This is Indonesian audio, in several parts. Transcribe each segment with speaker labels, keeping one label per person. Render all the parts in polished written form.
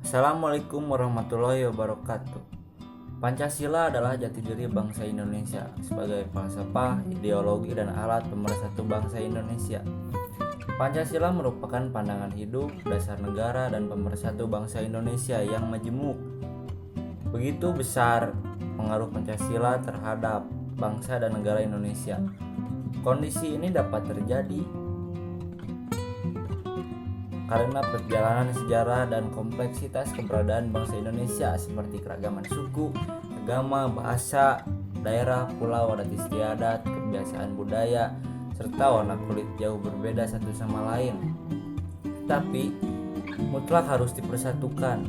Speaker 1: Assalamualaikum warahmatullahi wabarakatuh. Pancasila adalah jati diri bangsa Indonesia sebagai falsafah, ideologi, dan alat pemersatu bangsa Indonesia. Pancasila merupakan pandangan hidup, dasar negara, dan pemersatu bangsa Indonesia yang majemuk. Begitu besar pengaruh Pancasila terhadap bangsa dan negara Indonesia. Kondisi ini dapat terjadi karena perjalanan sejarah dan kompleksitas keberadaan bangsa Indonesia seperti keragaman suku, agama, bahasa, daerah, pulau, adat istiadat, kebiasaan budaya, serta warna kulit jauh berbeda satu sama lain. Tapi mutlak harus dipersatukan.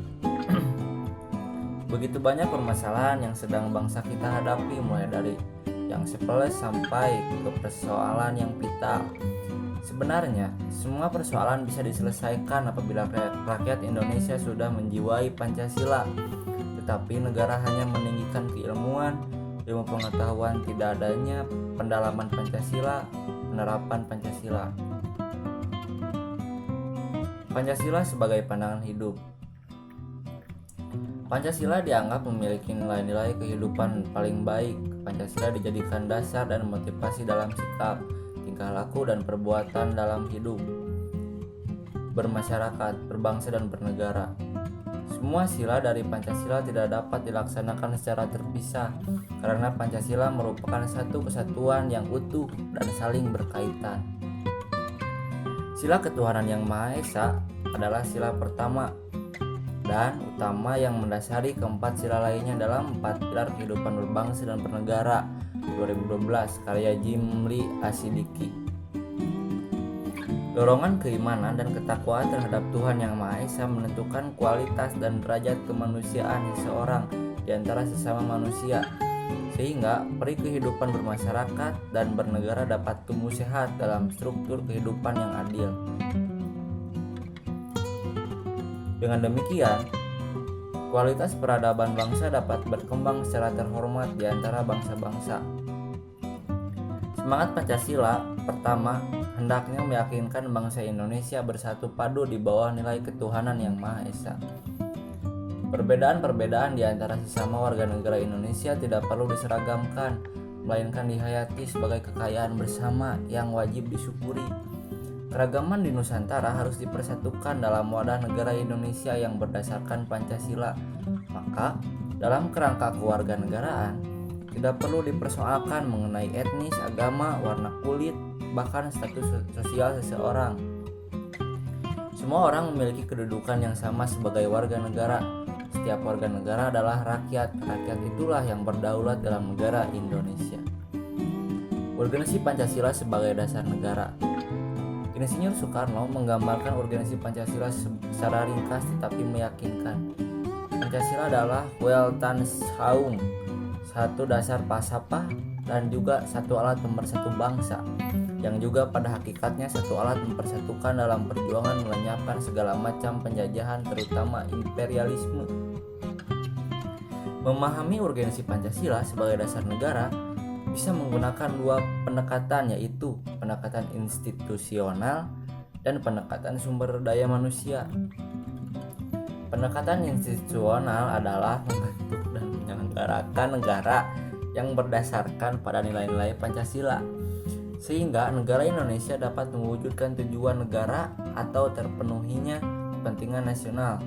Speaker 1: Begitu banyak permasalahan yang sedang bangsa kita hadapi, mulai dari yang sepele sampai ke persoalan yang vital. Sebenarnya, semua persoalan bisa diselesaikan apabila rakyat Indonesia sudah menjiwai Pancasila. Tetapi negara hanya meninggikan keilmuan, ilmu pengetahuan, tidak adanya pendalaman Pancasila, penerapan Pancasila. Pancasila sebagai pandangan hidup. Pancasila dianggap memiliki nilai-nilai kehidupan paling baik. Pancasila dijadikan dasar dan motivasi dalam sikap, tingkah laku, dan perbuatan dalam hidup, bermasyarakat, berbangsa, dan bernegara. Semua sila dari Pancasila tidak dapat dilaksanakan secara terpisah karena Pancasila merupakan satu kesatuan yang utuh dan saling berkaitan. Sila ketuhanan yang Maha Esa adalah sila pertama dan utama yang mendasari keempat sila lainnya dalam 4 pilar kehidupan berbangsa dan bernegara. 2012, karya Jim Lee Asidiki. Dorongan keimanan dan ketakwaan terhadap Tuhan Yang Maha Esa menentukan kualitas dan derajat kemanusiaan seseorang di antara sesama manusia, sehingga peri kehidupan bermasyarakat dan bernegara dapat tumbuh sehat dalam struktur kehidupan yang adil. Dengan demikian, kualitas peradaban bangsa dapat berkembang secara terhormat di antara bangsa-bangsa. Semangat Pancasila pertama hendaknya meyakinkan bangsa Indonesia bersatu padu di bawah nilai ketuhanan Yang Maha Esa. Perbedaan-perbedaan di antara sesama warga negara Indonesia tidak perlu diseragamkan, melainkan dihayati sebagai kekayaan bersama yang wajib disyukuri. Keragaman di Nusantara harus dipersatukan dalam wadah negara Indonesia yang berdasarkan Pancasila. Maka, dalam kerangka kewarganegaraan, tidak perlu dipersoalkan mengenai etnis, agama, warna kulit, bahkan status sosial seseorang. Semua orang memiliki kedudukan yang sama sebagai warga negara. Setiap warga negara adalah rakyat. Rakyat itulah yang berdaulat dalam negara Indonesia. Urgensi Pancasila sebagai dasar negara. Insinyur Soekarno menggambarkan urgensi Pancasila secara ringkas tetapi meyakinkan. Pancasila adalah Weltanschauung, satu dasar falsafah dan juga satu alat pemersatu bangsa, yang juga pada hakikatnya satu alat mempersatukan dalam perjuangan melenyapkan segala macam penjajahan, terutama imperialisme. Memahami urgensi Pancasila sebagai dasar negara bisa menggunakan dua pendekatan, yaitu pendekatan institusional dan pendekatan sumber daya manusia. Pendekatan institusional adalah membentuk dan menyelenggarakan negara yang berdasarkan pada nilai-nilai Pancasila, sehingga negara Indonesia dapat mewujudkan tujuan negara atau terpenuhinya kepentingan nasional.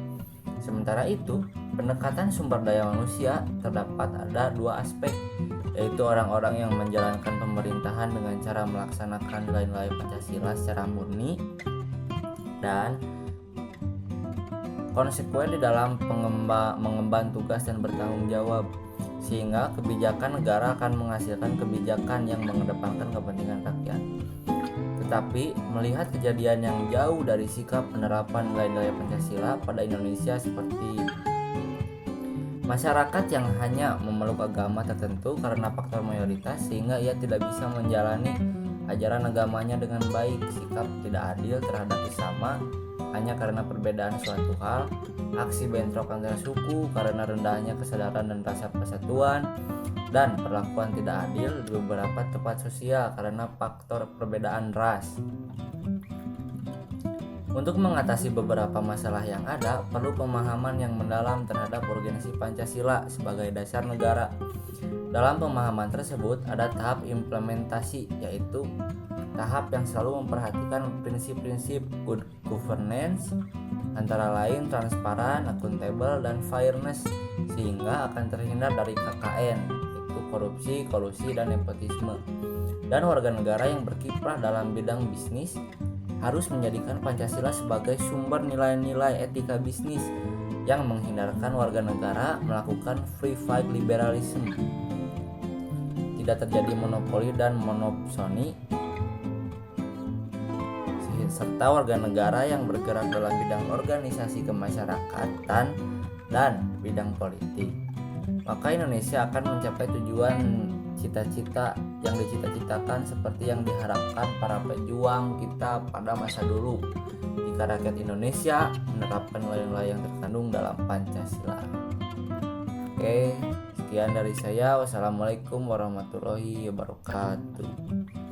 Speaker 1: Sementara itu, pendekatan sumber daya manusia terdapat ada dua aspek, yaitu orang-orang yang menjalankan pemerintahan dengan cara melaksanakan nilai-nilai Pancasila secara murni dan konsekuen di dalam mengemban tugas dan bertanggung jawab, sehingga kebijakan negara akan menghasilkan kebijakan yang mengedepankan kepentingan rakyat. Tetapi melihat kejadian yang jauh dari sikap penerapan nilai-nilai Pancasila pada Indonesia, seperti masyarakat yang hanya memeluk agama tertentu karena faktor mayoritas sehingga ia tidak bisa menjalani ajaran agamanya dengan baik, sikap tidak adil terhadap sesama hanya karena perbedaan suatu hal, aksi bentrok antar suku karena rendahnya kesadaran dan rasa persatuan, dan perlakuan tidak adil di beberapa tempat sosial karena faktor perbedaan ras. Untuk mengatasi beberapa masalah yang ada, perlu pemahaman yang mendalam terhadap urgensi Pancasila sebagai dasar negara. Dalam pemahaman tersebut ada tahap implementasi, yaitu tahap yang selalu memperhatikan prinsip-prinsip good governance, antara lain transparan, akuntabel, dan fairness, sehingga akan terhindar dari KKN, yaitu korupsi, kolusi, dan nepotisme. Dan warga negara yang berkiprah dalam bidang bisnis harus menjadikan Pancasila sebagai sumber nilai-nilai etika bisnis yang menghindarkan warga negara melakukan free fight liberalism. Tidak terjadi monopoli dan monopsoni, serta warga negara yang bergerak dalam bidang organisasi kemasyarakatan dan bidang politik. Maka Indonesia akan mencapai tujuan cita-cita yang dicita-citakan seperti yang diharapkan para pejuang kita pada masa dulu, jika rakyat Indonesia menerapkan nilai-nilai yang terkandung dalam Pancasila. Oke, sekian dari saya. Wassalamualaikum warahmatullahi wabarakatuh.